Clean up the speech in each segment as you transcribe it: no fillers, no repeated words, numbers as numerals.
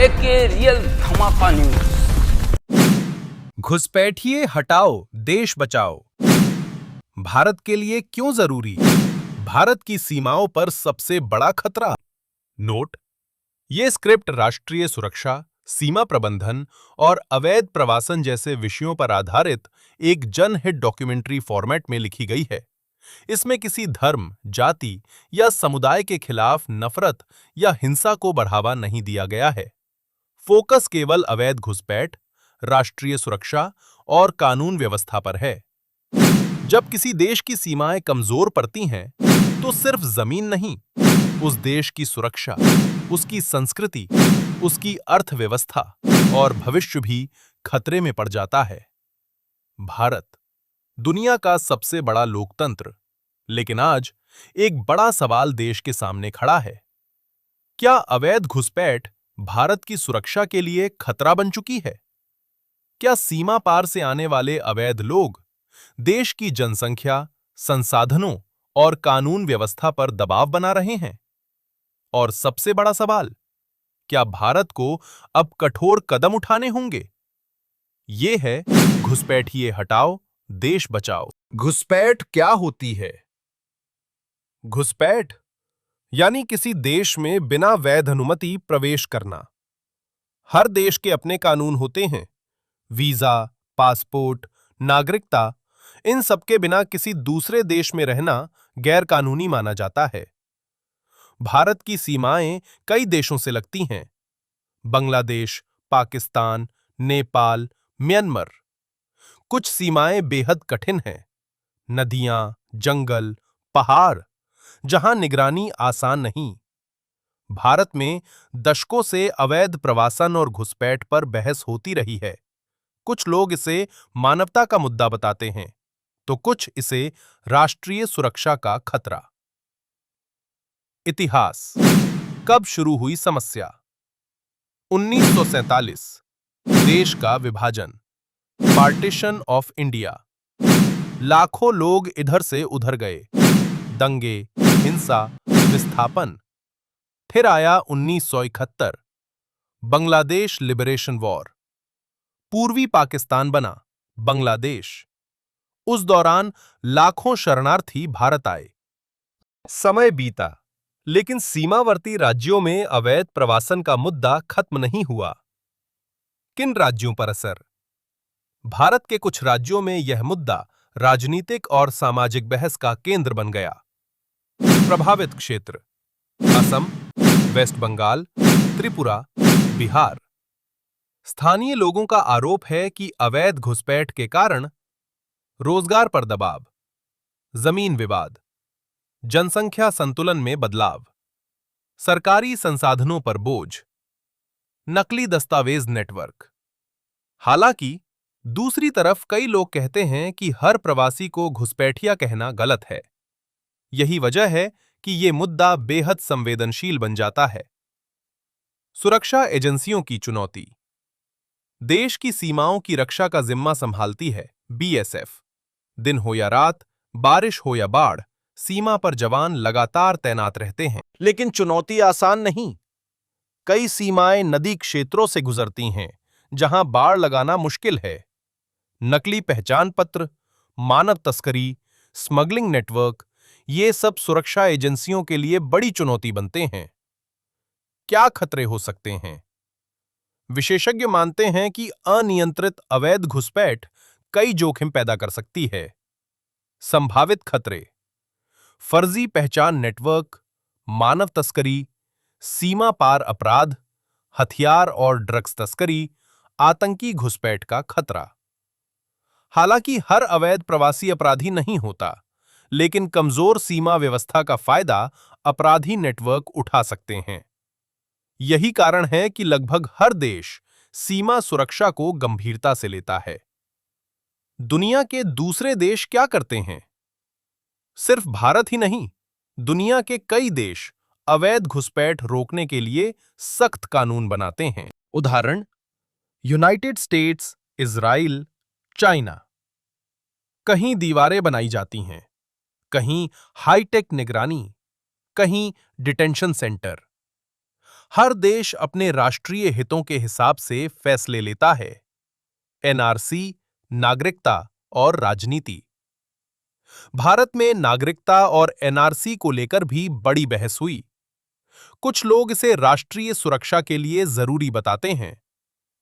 एक रियल धमाका न्यूज। घुसपैठिए हटाओ, देश बचाओ। भारत के लिए क्यों जरूरी? भारत की सीमाओं पर सबसे बड़ा खतरा। नोट: ये स्क्रिप्ट राष्ट्रीय सुरक्षा, सीमा प्रबंधन और अवैध प्रवासन जैसे विषयों पर आधारित एक जनहित डॉक्यूमेंट्री फॉर्मेट में लिखी गई है। इसमें किसी धर्म, जाति या समुदाय के खिलाफ नफरत या हिंसा को बढ़ावा नहीं दिया गया है। फोकस केवल अवैध घुसपैठ, राष्ट्रीय सुरक्षा और कानून व्यवस्था पर है। जब किसी देश की सीमाएं कमजोर पड़ती हैं, तो सिर्फ जमीन नहीं, उस देश की सुरक्षा, उसकी संस्कृति, उसकी अर्थव्यवस्था और भविष्य भी खतरे में पड़ जाता है। भारत, दुनिया का सबसे बड़ा लोकतंत्र, लेकिन आज एक बड़ा सवाल देश के सामने खड़ा है। क्या अवैध घुसपैठ भारत की सुरक्षा के लिए खतरा बन चुकी है? क्या सीमा पार से आने वाले अवैध लोग देश की जनसंख्या, संसाधनों और कानून व्यवस्था पर दबाव बना रहे हैं? और सबसे बड़ा सवाल, क्या भारत को अब कठोर कदम उठाने होंगे? ये है घुसपैठिए हटाओ, देश बचाओ। घुसपैठ क्या होती है? घुसपैठ यानी किसी देश में बिना वैध अनुमति प्रवेश करना। हर देश के अपने कानून होते हैं। वीजा, पासपोर्ट, नागरिकता, इन सबके बिना किसी दूसरे देश में रहना गैरकानूनी माना जाता है। भारत की सीमाएं कई देशों से लगती हैं: बांग्लादेश, पाकिस्तान, नेपाल, म्यांमार। कुछ सीमाएं बेहद कठिन हैं: नदियां, जंगल, पहाड़, जहां निगरानी आसान नहीं। भारत में दशकों से अवैध प्रवासन और घुसपैठ पर बहस होती रही है। कुछ लोग इसे मानवता का मुद्दा बताते हैं, तो कुछ इसे राष्ट्रीय सुरक्षा का खतरा। इतिहास: कब शुरू हुई समस्या? 1947, देश का विभाजन, पार्टीशन ऑफ इंडिया। लाखों लोग इधर से उधर गए, दंगे, हिंसा, विस्थापन। फिर आया 1971, बांग्लादेश लिबरेशन वॉर। पूर्वी पाकिस्तान बना, बांग्लादेश। उस दौरान लाखों शरणार्थी भारत आए। समय बीता, लेकिन सीमावर्ती राज्यों में अवैध प्रवासन का मुद्दा खत्म नहीं हुआ। किन राज्यों पर असर? भारत के कुछ राज्यों में यह मुद्दा राजनीतिक और सामाजिक बहस का केंद्र बन गया। प्रभावित क्षेत्र: असम, वेस्ट बंगाल, त्रिपुरा, बिहार। स्थानीय लोगों का आरोप है कि अवैध घुसपैठ के कारण रोजगार पर दबाव, जमीन विवाद, जनसंख्या संतुलन में बदलाव, सरकारी संसाधनों पर बोझ, नकली दस्तावेज नेटवर्क। हालांकि दूसरी तरफ कई लोग कहते हैं कि हर प्रवासी को घुसपैठिया कहना गलत है। यही वजह है कि ये मुद्दा बेहद संवेदनशील बन जाता है। सुरक्षा एजेंसियों की चुनौती: देश की सीमाओं की रक्षा का जिम्मा संभालती है बीएसएफ। दिन हो या रात, बारिश हो या बाढ़, सीमा पर जवान लगातार तैनात रहते हैं। लेकिन चुनौती आसान नहीं। कई सीमाएं नदी क्षेत्रों से गुजरती हैं, जहां बाड़ लगाना मुश्किल है। नकली पहचान पत्र, मानव तस्करी, स्मगलिंग नेटवर्क, ये सब सुरक्षा एजेंसियों के लिए बड़ी चुनौती बनते हैं। क्या खतरे हो सकते हैं? विशेषज्ञ मानते हैं कि अनियंत्रित अवैध घुसपैठ कई जोखिम पैदा कर सकती है। संभावित खतरे: फर्जी पहचान नेटवर्क, मानव तस्करी, सीमा पार अपराध, हथियार और ड्रग्स तस्करी, आतंकी घुसपैठ का खतरा। हालांकि हर अवैध प्रवासी अपराधी नहीं होता, लेकिन कमजोर सीमा व्यवस्था का फायदा अपराधी नेटवर्क उठा सकते हैं। यही कारण है कि लगभग हर देश सीमा सुरक्षा को गंभीरता से लेता है। दुनिया के दूसरे देश क्या करते हैं? सिर्फ भारत ही नहीं, दुनिया के कई देश अवैध घुसपैठ रोकने के लिए सख्त कानून बनाते हैं। उदाहरण: यूनाइटेड स्टेट्स, इजराइल, चाइना। कहीं दीवारें बनाई जाती हैं, कहीं हाईटेक निगरानी, कहीं डिटेंशन सेंटर। हर देश अपने राष्ट्रीय हितों के हिसाब से फैसले लेता है। एनआरसी, नागरिकता और राजनीति। भारत में नागरिकता और एनआरसी को लेकर भी बड़ी बहस हुई। कुछ लोग इसे राष्ट्रीय सुरक्षा के लिए जरूरी बताते हैं,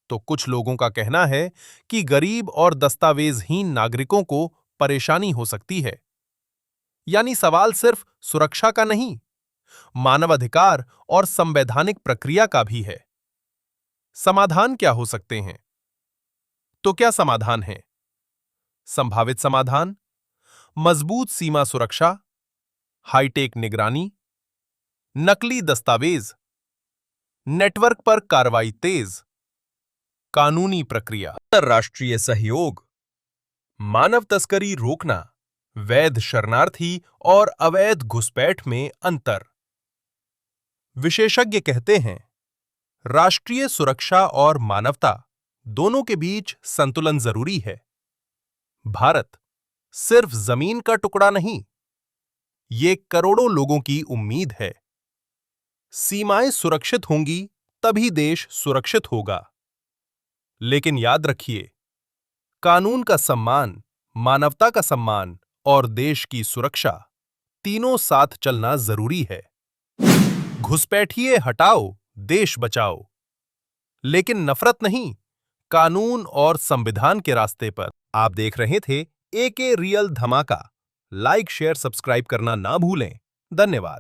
तो कुछ लोगों का कहना है कि गरीब और दस्तावेजहीन नागरिकों को परेशानी हो सकती है। यानी सवाल सिर्फ सुरक्षा का नहीं, मानवाधिकार और संवैधानिक प्रक्रिया का भी है। समाधान क्या हो सकते हैं? तो क्या समाधान है? संभावित समाधान: मजबूत सीमा सुरक्षा, हाईटेक निगरानी, नकली दस्तावेज, नेटवर्क पर कार्रवाई तेज, कानूनी प्रक्रिया, अंतर्राष्ट्रीय सहयोग, मानव तस्करी रोकना, वैध शरणार्थी और अवैध घुसपैठ में अंतर। विशेषज्ञ कहते हैं, राष्ट्रीय सुरक्षा और मानवता दोनों के बीच संतुलन जरूरी है। भारत सिर्फ जमीन का टुकड़ा नहीं, ये करोड़ों लोगों की उम्मीद है। सीमाएं सुरक्षित होंगी तभी देश सुरक्षित होगा। लेकिन याद रखिए, कानून का सम्मान, मानवता का सम्मान और देश की सुरक्षा तीनों साथ चलना जरूरी है। घुसपैठिए हटाओ, देश बचाओ। लेकिन नफरत नहीं, कानून और संविधान के रास्ते पर। आप देख रहे थे एके रियल धमाका। लाइक, शेयर, सब्सक्राइब करना ना भूलें। धन्यवाद।